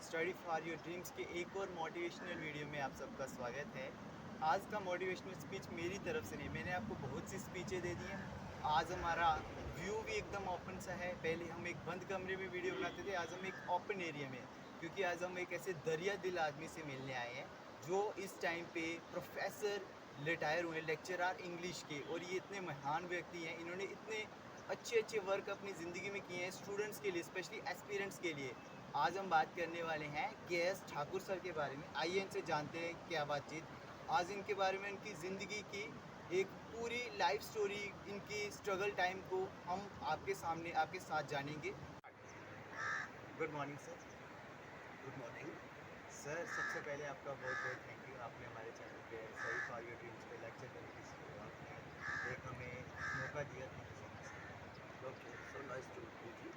Study for your dreams के एक और मोटिवेशनल वीडियो में आप सबका स्वागत है। आज का मोटिवेशनल स्पीच मेरी तरफ से नहीं, मैंने आपको बहुत सी स्पीचें दे दी हैं। आज हमारा व्यू भी एकदम ओपन सा है। पहले हम एक बंद कमरे में वीडियो बनाते थे, आज हम एक ओपन एरिया में, क्योंकि आज हम एक ऐसे दरिया दिल आदमी से मिलने आए हैं जो इस टाइम पे प्रोफेसर रिटायर हुए, लेक्चरर इंग्लिश के, और ये इतने महान व्यक्ति हैं। इन्होंने इतने अच्छे अच्छे वर्क अपनी ज़िंदगी में किए हैं स्टूडेंट्स के लिए, स्पेशली एस्पिरेंट्स के लिए। आज हम बात करने वाले हैं के.एस. ठाकुर सर के बारे में। आइए इनसे जानते हैं क्या बातचीत। आज इनके बारे में, इनकी ज़िंदगी की एक पूरी लाइफ स्टोरी, इनकी स्ट्रगल टाइम को हम आपके सामने आपके साथ जानेंगे। Good morning sir. Good morning. Sir, सबसे पहले आपका बहुत बहुत थैंक यू। आपने हमारे चैनल पे स्टडी फॉर योर ड्रीम्स पे लेक्चर करने की आपने एक हमें मौका दिया। Thank you so much. Okay, so nice to meet you.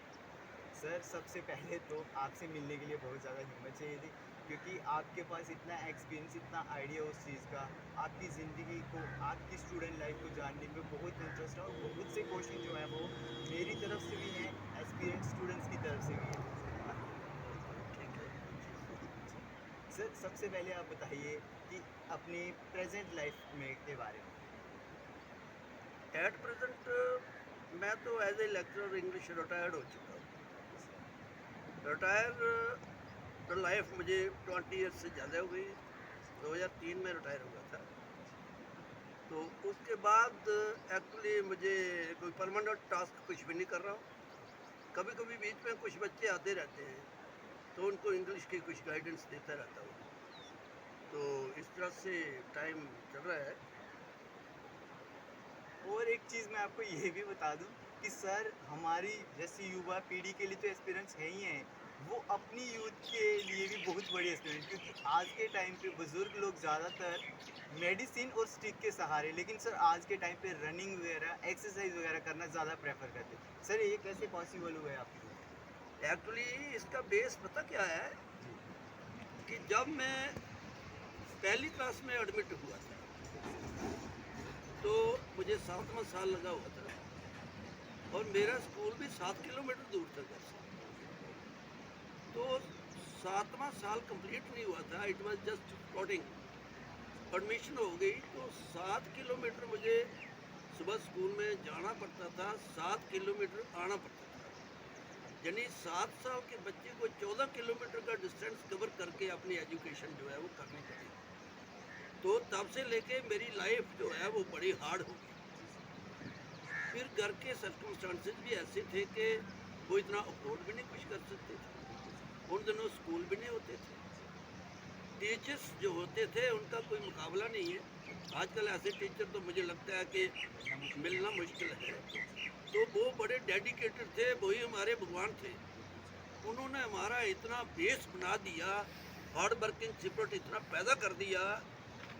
Sir, सबसे पहले तो आपसे मिलने के लिए बहुत ज़्यादा हिम्मत चाहिए थी, क्योंकि आपके पास इतना एक्सपीरियंस, इतना आइडिया उस चीज़ का, आपकी ज़िंदगी को, आपकी स्टूडेंट लाइफ को जानने में बहुत इंटरेस्ट है, और बहुत से क्वेश्चन जो हैं वो मेरी तरफ से भी हैं, एक्सपीरियंस स्टूडेंट्स की तरफ से भी हैं। ठीक है। सर, सबसे पहले आप बताइए कि अपनी प्रेजेंट लाइफ में के बारे में। एट प्रेजेंट मैं तो as a lecturer English retired हो चुका हूँ। रिटायर लाइफ मुझे 20 ईयर्स से ज़्यादा हो गई। 2003 में रिटायर हुआ था। तो उसके बाद एक्चुअली मुझे कोई परमानेंट टास्क कुछ भी नहीं कर रहा हूँ। कभी कभी बीच में कुछ बच्चे आते रहते हैं तो उनको इंग्लिश की कुछ गाइडेंस देता रहता हूँ। तो इस तरह से टाइम चल रहा है। और एक चीज़ मैं आपको ये भी बता दूं कि सर, हमारी जैसी युवा पीढ़ी के लिए तो एक्सपीरियंस है ही है, वो अपनी यूथ के लिए भी बहुत बड़ी एक्सपीरियंस, क्योंकि आज के टाइम पे बुज़ुर्ग लोग ज़्यादातर मेडिसिन और स्टिक के सहारे, लेकिन सर आज के टाइम पे रनिंग वगैरह, एक्सरसाइज वगैरह करना ज़्यादा प्रेफर करते हैं। सर, ये कैसे पॉसिबल हुआ है आपके लिए? एक्चुअली इसका बेस पता क्या है जी। कि जब मैं पहली क्लास में एडमिट हुआ था तो मुझे 7वां साल लगा हुआ था और मेरा स्कूल भी 7 किलोमीटर दूर था घर से। तो 7वां साल कंप्लीट नहीं हुआ था, it was just starting. Admission हो गई तो 7 किलोमीटर मुझे सुबह स्कूल में जाना पड़ता था, 7 किलोमीटर आना पड़ता था। यानी 7 साल के बच्चे को 14 किलोमीटर का डिस्टेंस कवर करके अपनी एजुकेशन जो है वो करनी पड़ेगी। तो तब से लेके मेरी लाइफ जो है वो बड़ी हार्ड हो गई। फिर घर के सर्कमस्टांसेस भी ऐसे थे कि वो इतना अफोर्ड भी नहीं कुछ कर सकते थे। उन दिनों स्कूल भी नहीं होते थे। टीचर्स जो होते थे उनका कोई मुकाबला नहीं है। आजकल ऐसे टीचर तो मुझे लगता है कि मिलना मुश्किल है। तो वो बड़े डेडिकेटेड थे, वही हमारे भगवान थे। उन्होंने हमारा इतना बेस बना दिया, हार्ड वर्किंग स्पिरिट इतना पैदा कर दिया,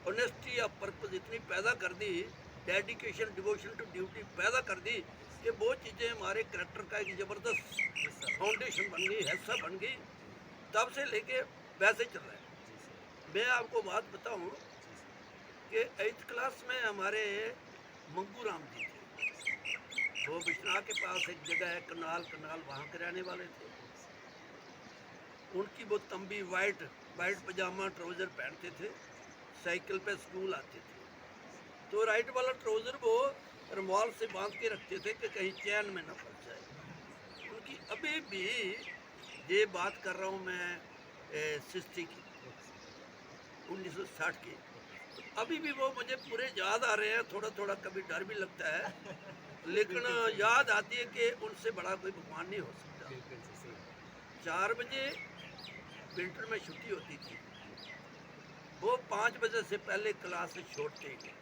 ऑनेस्टी ऑफ पर्पस इतनी पैदा कर दी, डेडिकेशन डिवोशन टू ड्यूटी पैदा कर दी कि वो चीज़ें हमारे करैक्टर का एक ज़बरदस्त फाउंडेशन बन गई, हिस्सा बन गई। तब से लेके वैसे चल रहा है। मैं आपको बात बताऊं कि 8th क्लास में हमारे मंगू राम जी थे। वो बिश्नाह के पास एक जगह है कनाल वहाँ के रहने वाले थे। उनकी वो तंबी वाइट पजामा ट्राउज़र पहनते थे, साइकिल पे स्कूल आते थे। तो राइट वाला ट्राउज़र वो रुमाल से बांध के रखते थे कि कहीं चैन में ना फंस जाए। उनकी अभी भी, ये बात कर रहा हूँ मैं 60 की, 1960 की, तो अभी भी वो मुझे पूरे याद आ रहे हैं। थोड़ा थोड़ा कभी डर भी लगता है लेकिन याद आती है कि उनसे बड़ा कोई भगवान नहीं हो सकता। बिल्कुल सही। 4 बजे विंटर में छुट्टी होती थी, वो 5 बजे से पहले क्लास से छोड़ते ही नहीं।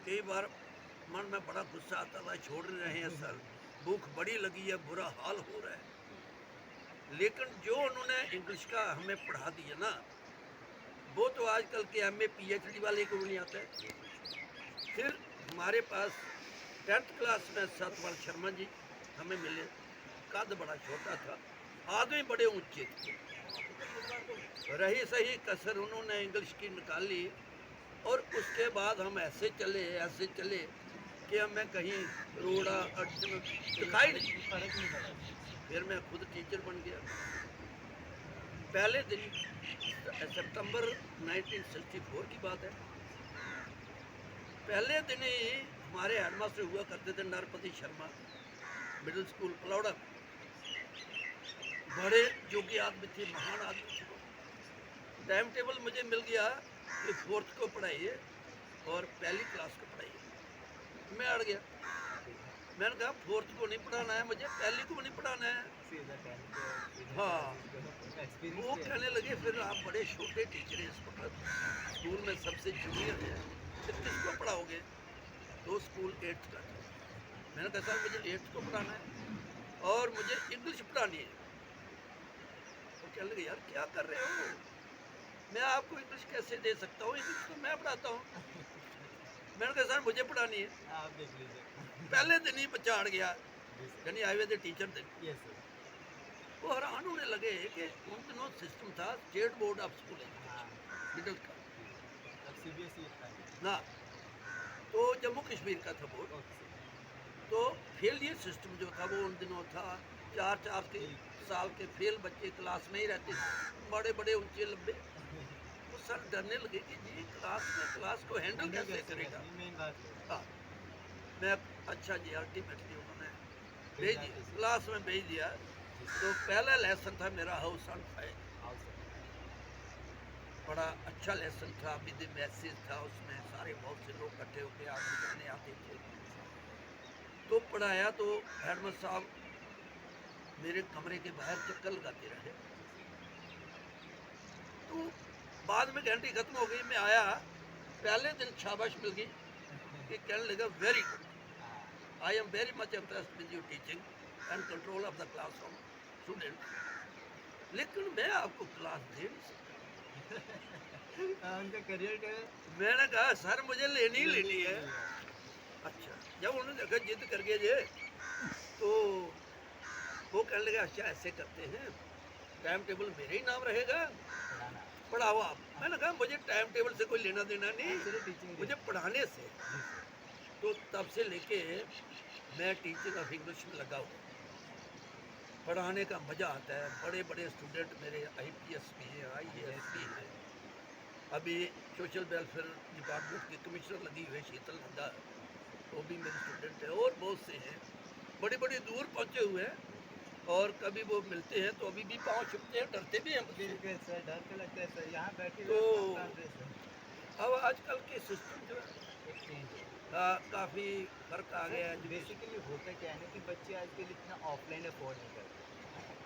कई बार मन में बड़ा गुस्सा आता था, छोड़ नहीं रहे हैं सर, भूख बड़ी लगी है, बुरा हाल हो रहा है। लेकिन जो उन्होंने इंग्लिश का हमें पढ़ा दिया ना, वो तो आजकल के MA PhD वाले को भी नहीं आता है। फिर हमारे पास 10th क्लास में सतपाल शर्मा जी हमें मिले। कद बड़ा छोटा था, आदमी बड़े ऊंचे थे। रही सही कसर उन्होंने इंग्लिश की निकाली और उसके बाद हम ऐसे चले कि हमें कहीं रोड़ा दिखाई नहीं। फर्क नहीं पड़ा। फिर मैं खुद टीचर बन गया। पहले दिन सितंबर 1964 की बात है। पहले दिन ही हमारे हेडमास्टर हुआ करते थे नरपति शर्मा, मिडिल स्कूल पलौड़ा। बड़े योग्य आदमी थे, महान आदमी थे। टाइम टेबल मुझे मिल गया कि 4th को पढ़ाइए और पहली क्लास को पढ़ाइए। मैं अड़ गया। मैंने कहा 4th को नहीं पढ़ाना है मुझे, पहली को नहीं पढ़ाना है। हाँ, वो कहने लगे फिर आप बड़े छोटे टीचर हैं इस वक्त, स्कूल में सबसे जूनियर हैं, फिर किसको पढ़ाओगे? तो स्कूल 8th का था। मैंने कहा सर मुझे 8th को पढ़ाना है और मुझे इंग्लिश पढ़ानी है। वो कहने लगे यार क्या कर रहे हो, मैं आपको इंग्लिश कैसे दे सकता हूँ, इंग्लिश तो मैं पढ़ाता हूँ। मैंने कहा सर मुझे पढ़ानी है। आप देख लीजिए। पहले दिन ही बच्चा अड़ गया, यानी आई वे द टीचर दिन। Yes sir. वो हैरान होने लगे कि उन दिनों सिस्टम था स्टेट बोर्ड ऑफ स्कूल हाँ, मिडिल का अब CBSE था। ना, तो जम्मू कश्मीर का था बोर्ड। Okay sir. तो फेल ये सिस्टम जो था वो उन दिनों था, 4 के साल के फेल बच्चे क्लास में ही रहते थे, बड़े बड़े ऊंचे लंबे। तो सर डरने लगे कि जी क्लास को हैंडल कैसे करेगा। मेन बात है। हाँ, मैं अच्छा जी अल्टीमेटली उन्होंने भेज दिया, क्लास में भेज दिया। तो पहला लेसन था मेरा हाउस ऑन फायर। आओ सर। बड़ा अच्छा लेसन था, विद मैसेज था, उसमें सारे बहुत से लोग इकट्ठे होकर आगे जाने आते थे। तो पढ़ाया तो हेडमास्टर साहब मेरे कमरे के बाहर चक्कर लगाते रहे। तो बाद में घंटी खत्म हो गई, मैं आया, पहले दिन शाबाश मिल गई कि कहने लगा very good, I am very much impressed with your teaching and control of the class room student, लेकिन मैं आपको क्लास दे नहीं सकता। उनका करियर का मैंने कहा सर मुझे लेनी ही लेनी है। अच्छा, जब उन्होंने देखा जिद कर गए जे, तो वो कहने लगे अच्छा ऐसे करते हैं, टाइम टेबल मेरे ही नाम रहेगा, पढ़ाना। पढ़ाओ आप। मैंने कहा मुझे टाइम टेबल से कोई लेना देना नहीं, सिर्फ टीचिंग मुझे पढ़ाने से। तो तब से लेके मैं टीचिंग ऑफ इंग्लिश में लगा हुआ। पढ़ाने का मज़ा आता है, बड़े बड़े स्टूडेंट मेरे IPS भी हैं, IAS भी हैं। अभी सोशल वेलफेयर डिपार्टमेंट की कमिश्नर लगी हुई है शीतल नंदा, वो भी मेरे स्टूडेंट हैं, और बहुत से हैं बड़ी बड़ी दूर पहुँचे हुए हैं। और कभी वो मिलते हैं तो अभी भी पाँव छुपते हैं, डरते भी हैं मुझसे। बिल्कुल सर, डर तो लगता है सर, यहाँ बैठे तो हुए काम कर रहे हैं सर। अब आजकल के सिस्टम जो है एक चेंज है। काफ़ी फर्क आ गया है। बेसिकली होता क्या है ना कि बच्चे आजकल इतना ऑफलाइन अफोर्ड नहीं करते।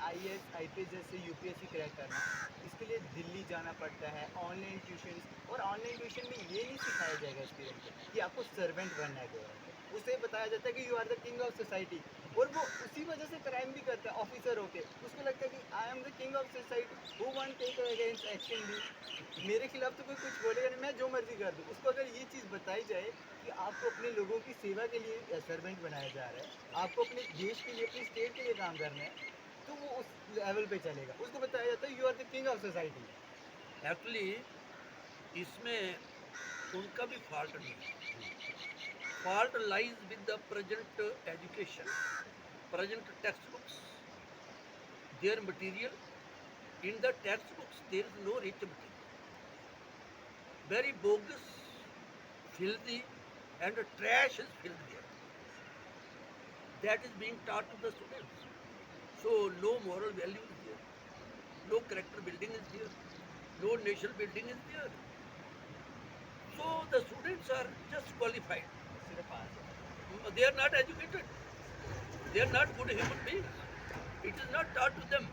IAS IPS जैसे UPSC क्रैक करना, इसके लिए दिल्ली जाना पड़ता है, ऑनलाइन ट्यूशन। और ऑनलाइन ट्यूशन में ये नहीं सिखाया जाएगा स्टूडेंट को कि आपको सर्वेंट बनना है गवर्नमेंट को। उसे बताया जाता है कि you are the king of society, और वो उसी वजह से क्राइम भी करता है ऑफिसर होके। उसको लगता है कि I am the king of society, who want take against action भी, मेरे खिलाफ तो कोई कुछ बोलेगा नहीं, मैं जो मर्जी कर दूँ। उसको अगर ये चीज़ बताई जाए कि आपको अपने लोगों की सेवा के लिए सर्वेंट बनाया जा रहा है, आपको अपने देश के लिए, अपनी स्टेट के लिए काम करना है, तो वो उस लेवल पे चलेगा। उसको बताया जाता है you are the king of society. Actually इसमें उनका भी फॉल्ट नहीं है। Fault lies with the present education, present text books, their material. In the text books there is no rich material, very bogus, filthy, and trash is filled there. That is being taught to the students. So no moral value is there, no character building is there, no national building is there. So the students are just qualified. सिर्फ पास They are not educated. They are not good human beings. It is not taught to them.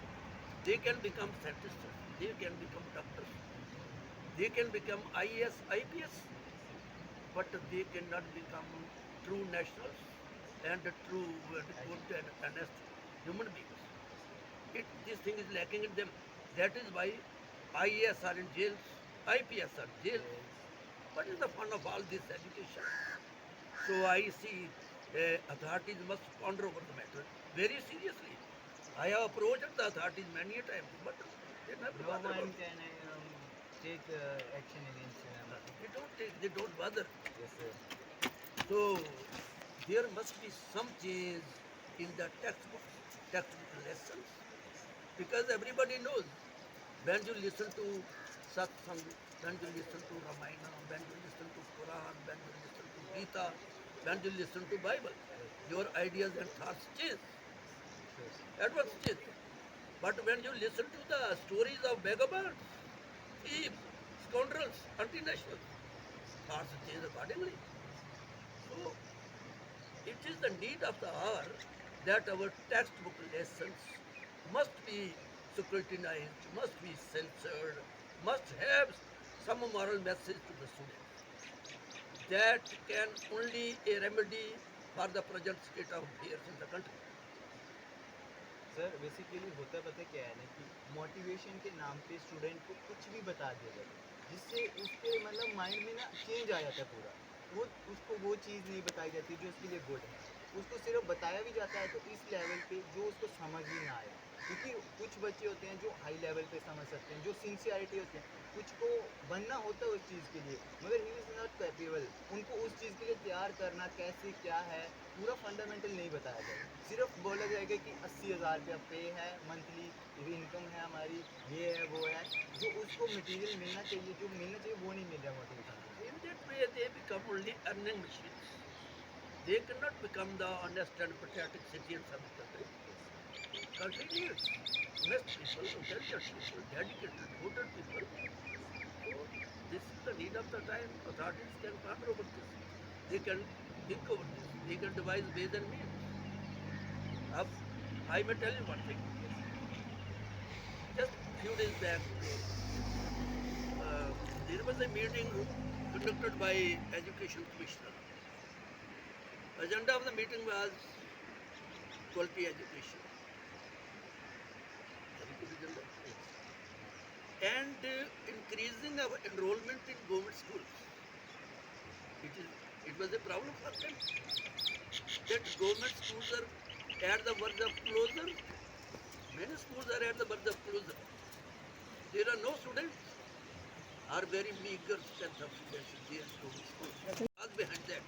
They can become scientists. They can become doctors. They can become IAS, IPS. But they cannot become true nationals and true and good and honest human beings. This thing is lacking in them. That is why IAS are in jails, IPS are in jails. What is the fun of all this education? So I see authorities must ponder over the matter very seriously. I have approached the authorities many a times, but they never no bother. One can take action against them. They don't bother. Yes sir. So there must be some change in the textbook lessons, because everybody knows when you listen to satsang, when you listen to Ramayana, when you listen to Quran, when you listen to Gita, when you listen to Bible, your ideas and thoughts change. That was change. But when you listen to the stories of vagabonds, thieves, scoundrels, anti-nationals, thoughts change accordingly. So it is the need of the hour that our textbook lessons must be scrutinized, must be censored, must have some moral message to the students. That can only a remedy for the present state of affairs in the country. Sir basically होता पता क्या है ना कि motivation के नाम पे student को कुछ भी बता दिया जाता है जिससे उसके मतलब माइंड में ना चेंज आ जाता है पूरा। वो उसको वो चीज़ नहीं बताई जाती जो उसके लिए गुड है, उसको सिर्फ बताया भी जाता है तो इस लेवल पे जो उसको समझ ही ना आए। क्योंकि कुछ बच्चे होते हैं जो हाई लेवल पे समझ सकते हैं, जो सिंसियरिटी होती है, कुछ को बनना होता है उस चीज़ के लिए, मगर ही इज़ नॉट कैपेबल। उनको उस चीज़ के लिए तैयार करना कैसे क्या है पूरा फंडामेंटल नहीं बताया जाएगा। सिर्फ बोला जाएगा कि 80,000 रुपया पे है मंथली, इनकम है हमारी, ये है वो है, जो उसको मटेरियल मिलना चाहिए, जो मिलना चाहिए वो नहीं मिल रहा motivation. In that way, they become only earning machines. They cannot become the honest and patriotic citizens of the country. Country needs honest people, intelligent people, dedicated, devoted people. So this is the need of the time. Authorities can ponder over this. They can think over this. They can devise ways and means. I may tell you one thing. Just few days back, there was a meeting conducted by Education Commissioner. Agenda of the meeting was quality education. Very good agenda. And increasing of enrollment in government schools. It was a problem for them that government schools are at the verge of closure. Many schools are at the verge of closure. There are no students, or very meager strength of students in their government schools. All behind that,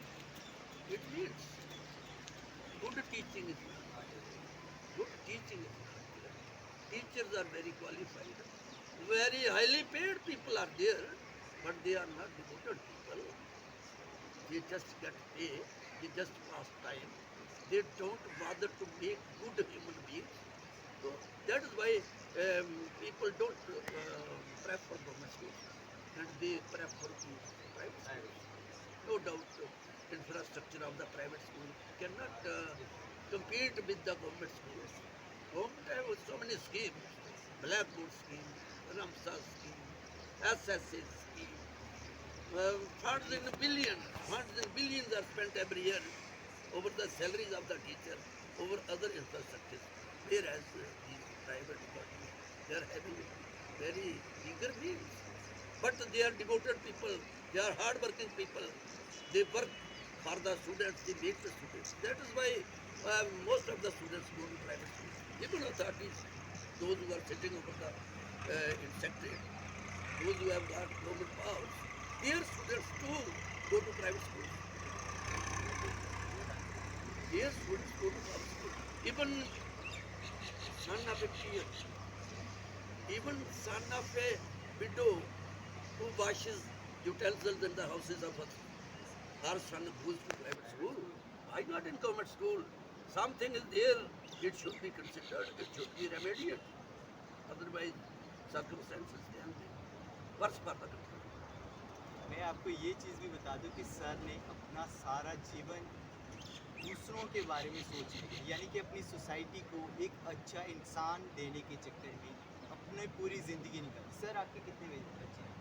it means good teaching is not there. Good teaching is not there. Teachers are very qualified. Very highly paid people are there, but they are not devoted people. They just get paid, they just pass time. They don't bother to make good human beings. So that is why people don't prefer government schools and they prefer to private schools. No doubt, infrastructure of the private school cannot compete with the government schools. Government has so many schemes, Blackboard scheme, Ramsar scheme, SSA scheme. Funds in billions are spent every year over the salaries of the teacher, over other infrastructures. Whereas these private bodies, they are having very eager means. But they are devoted people, they are hard-working people. They work for the students, they make the students. That is why most of the students go to private schools. Even authorities, those who are sitting over the insectorate, those who have got government powers, their students too go to private schools. Their students go to private schools. Even son of a peer, even son of a widow who washes utensils in the houses of others, her son goes to private school. Why not in government school? Something is there, it should be considered, it should be remedied. Otherwise, circumstances can be worse for the country. मैं आपको ये चीज़ भी बता दूं कि sir ने अपना सारा जीवन दूसरों के बारे में सोचने के, यानी कि अपनी सोसाइटी को एक अच्छा इंसान देने के चक्कर में अपनी पूरी ज़िंदगी निकाली। सर आपके कितने बच्चे हैं?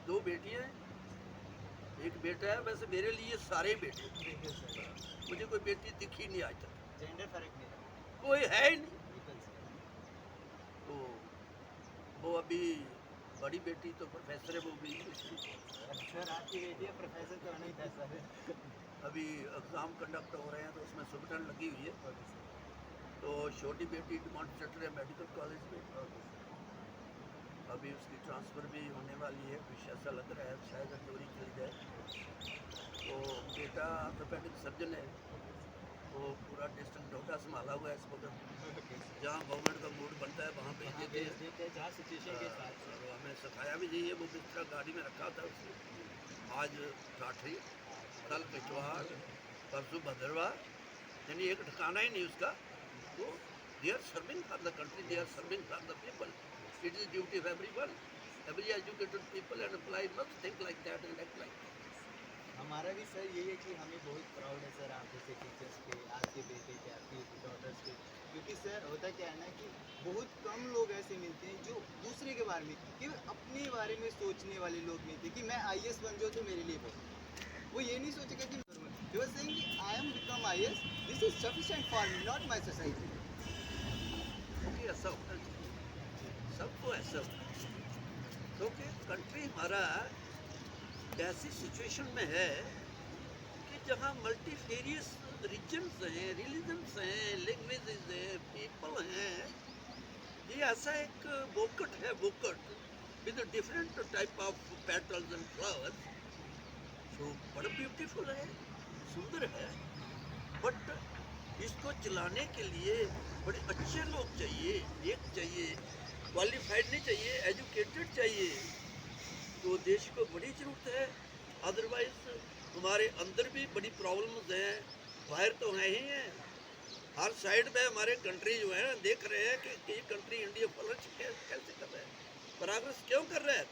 2 बेटियां हैं, एक बेटा है। वैसे मेरे लिए सारे बेटे, बिल्कुल सर, मुझे कोई बेटी दिखी नहीं आज तक, जेंडर फर्क नहीं है। कोई है ही नहीं। बिल्कुल सर। तो वो अभी बड़ी बेटी तो प्रोफेसर है, वो भी सर आपकी बेटी है, प्रोफेसर तो नहीं था सर। अभी एग्ज़ाम कंडक्ट हो रहे हैं तो उसमें सुबटन लगी हुई है। Okay sir. तो छोटी बेटी डिमॉन्स्ट्रेटर है मेडिकल कॉलेज में, ओके सर। अभी उसकी ट्रांसफ़र भी होने वाली है। कुछ ऐसा लग रहा है शायद अक्टूबर चली जाए। तो बेटा ऑर्थोपेडिक सर्जन है, वो पूरा डिस्ट्रिक्ट नोएडा संभाला हुआ है इस वक्त। Okay sir. जहाँ गवर्नमेंट का मूड बनता है वहाँ भेज वहाँ देते भेज हैं। देते हैं जहाँ सिचुएशन के हिसाब से। और हमें सिखाया भी यही है, वो बिस्तरा गाड़ी में रखा था उसने। आज ठाठरी, कल पिछवाड़, परसों भद्रवा, यानी एक ठिकाना ही नहीं उसका। तो they are serving for the country, they are serving for the people. It is duty of everyone, every educated people and employ must think like that and act like that. हमारा भी सर यही है कि हमें बहुत proud है sir आप जैसे टीचर्स पे, आपके बेटे पे, आपकी डॉटर्स पे। क्योंकि सर होता क्या है ना कि बहुत कम लोग ऐसे मिलते हैं जो दूसरे के बारे में, केवल अपने बारे में सोचने वाले लोग मिलते हैं कि मैं आईएएस बन जाऊँ तो मेरे लिए बहुत। वो ये नहीं सोचेगा कि he was saying कि I am become IAS, this is sufficient for me, not my society. क्योंकि ऐसा होना चाहिए, सबको ऐसा होना चाहिए। क्योंकि कंट्री हमारा ऐसी सिचुएशन में है कि जहाँ मल्टीफेरियस रीजन्स हैं, रिलीजन्स हैं, लैंग्वेजेस हैं, पीपल हैं। ये ऐसा एक बोकट है, bouquet with different type of petals and flowers. तो बड़ा ब्यूटीफुल है, सुंदर है, बट इसको चलाने के लिए बड़े अच्छे लोग चाहिए, एक चाहिए, क्वालिफाइड नहीं चाहिए, एजुकेटेड चाहिए। तो देश को बड़ी ज़रूरत है। अदरवाइज हमारे अंदर भी बड़ी प्रॉब्लम्स हैं, बाहर तो है ही हैं। हर साइड पे हमारे कंट्री जो है ना, देख रहे हैं कि ये कंट्री इंडिया फ्लरिश कैसे कर रहा है, प्रोग्रेस क्यों कर रहा है।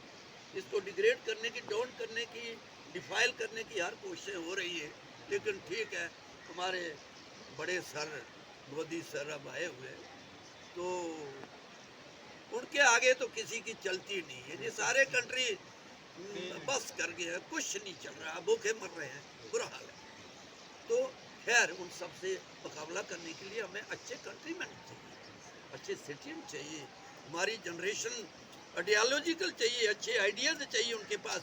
इसको डिग्रेड करने की, डाउन करने की, डिफाइल करने की हर कोशिश हो रही है। लेकिन ठीक है, हमारे बड़े सर मोदी सर अब आए हुए हैं, तो उनके आगे तो किसी की चलती नहीं है। ये सारे कंट्री बस कर गए, कुछ नहीं चल रहा, भूखे मर रहे हैं, बुरा हाल है। तो खैर उन सबसे मुकाबला करने के लिए हमें अच्छे कंट्रीमैन चाहिए, अच्छे सिटीजन चाहिए। हमारी जनरेशन आइडियालॉजिकल चाहिए, अच्छे आइडियाज़ चाहिए उनके पास।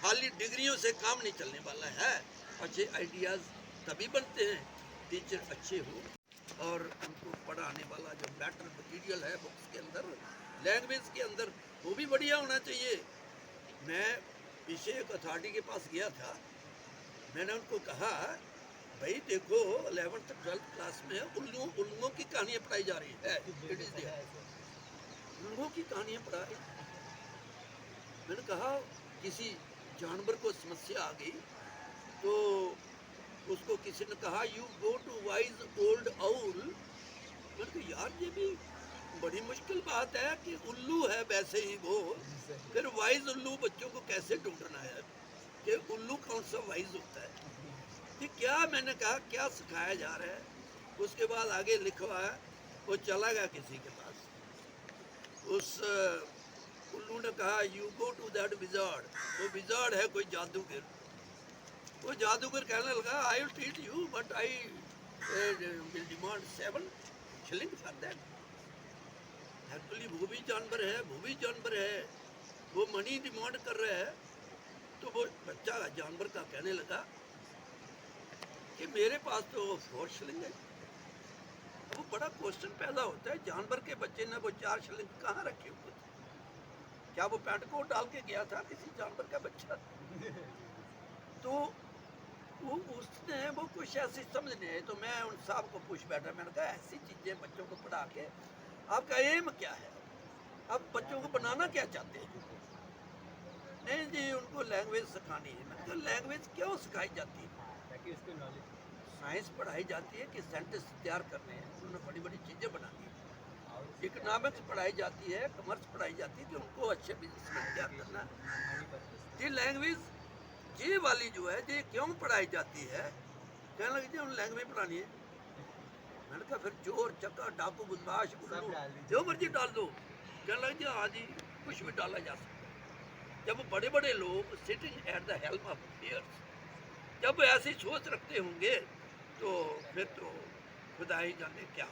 खाली डिग्रियों से काम नहीं चलने वाला है। अच्छे आइडियाज़ तभी बनते हैं, टीचर अच्छे हो और उनको पढ़ाने वाला जो मैटर मटीरियल है बुक्स के अंदर, लैंग्वेज के अंदर, वो भी बढ़िया होना चाहिए। मैं पीछे एक अथॉरिटी के पास गया था, मैंने उनको कहा भाई देखो 11th 12th क्लास में उल्लुओं की कहानियाँ पढ़ाई जा रही है, इट इज़ देयर, उल्लुओं की कहानियाँ पढ़ाई। मैंने कहा किसी जानवर को समस्या आ गई तो उसको किसी ने कहा you go to wise old owl. मैंने कहा यार ये भी बड़ी मुश्किल बात है कि उल्लू है वैसे ही वो, फिर वाइज उल्लू बच्चों को कैसे ढूंढना है कि उल्लू कौन सा वाइज होता है, कि क्या। मैंने कहा क्या सिखाया जा रहा है। उसके बाद आगे लिखवा है, वो चला गया किसी के पास। उस उल्लू ने कहा you go to that wizard, वो विजार्ड है कोई जादूगर। वो जादूगर कहने लगा I will treat you but I will demand 7 shilling for that. Actually वो भी जानवर है, वो भी जानवर है, वो मनी डिमांड कर रहा है। तो वो बच्चा जानवर का कहने लगा कि मेरे पास तो 4 शिलिंग है। वो बड़ा क्वेश्चन पैदा होता है, जानवर के बच्चे ने वो 4 शिलिंग कहाँ रखे हुए थे? क्या वो पैंट कोट डाल के गया था किसी जानवर का बच्चा? तो वो उसने वो कुछ ऐसी समझ नहीं आई। तो मैं उन साहब को पूछ बैठा, मैंने कहा ऐसी चीज़ें बच्चों को पढ़ा के आपका एम क्या है, आप बच्चों को बनाना क्या चाहते हैं? नहीं जी उनको लैंग्वेज सिखानी है। मैंने कहा लैंग्वेज क्यों सिखाई जाती है? ताकि उसको नॉलेज। साइंस पढ़ाई जाती है कि साइंटिस्ट तैयार करने हैं, उन्होंने बड़ी बड़ी चीज़ें बनानी है। इकोनॉमिक्स पढ़ाई जाती है, कॉमर्स पढ़ाई जाती है कि उनको अच्छे बिजनेसमैन तैयार करना है। ये लैंग्वेज ये वाली जो है ये क्यों पढ़ाई जाती है? कहने लगे जी उन लैंग्वेज पढ़ानी है। मैंने कहा फिर चोर चक्का डाकू बदमाश उल्लू जो मर्जी डाल दो। कहने लगे जी हाँ जी कुछ भी डाला जा सकता है। जब बड़े बड़े लोग sitting at the helm of affairs जब ऐसी सोच रखते होंगे तो फिर तो खुदा ही जाने क्या।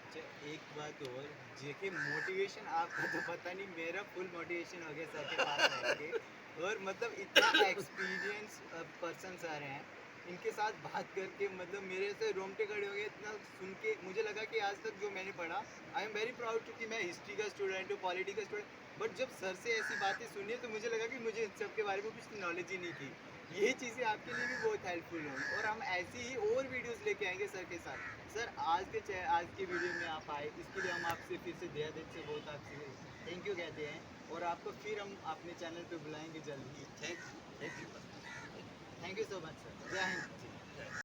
अच्छा एक बात और, जेके मोटिवेशन आपका तो पता नहीं, मेरा फुल मोटिवेशन हो गया सर के पास बैठ के। और मतलब इतना एक्सपीरियंस पर्सन्स आ रहे हैं, इनके साथ बात करके मतलब मेरे से रोंगटे खड़े हो गए। इतना सुन के मुझे लगा कि आज तक जो मैंने पढ़ा, आई एम वेरी प्राउड क्योंकि मैं हिस्ट्री का स्टूडेंट हूँ, पॉलिटी का स्टूडेंट। बट जब सर से ऐसी बातें सुनी तो मुझे लगा कि मुझे इन सब के बारे में कुछ नॉलेज ही नहीं थी। ये चीज़ें आपके लिए भी बहुत हेल्पफुल होंगी और हम ऐसी ही और वीडियोस लेके आएंगे सर के साथ। सर आज के वीडियो में आप आए इसके लिए हम आपसे फिर से दिल से बहुत आपसे थैंक यू कहते हैं और आपको फिर हम अपने चैनल पे बुलाएंगे जल्द ही। Thank you. Thank you so much sir. जय हिंद।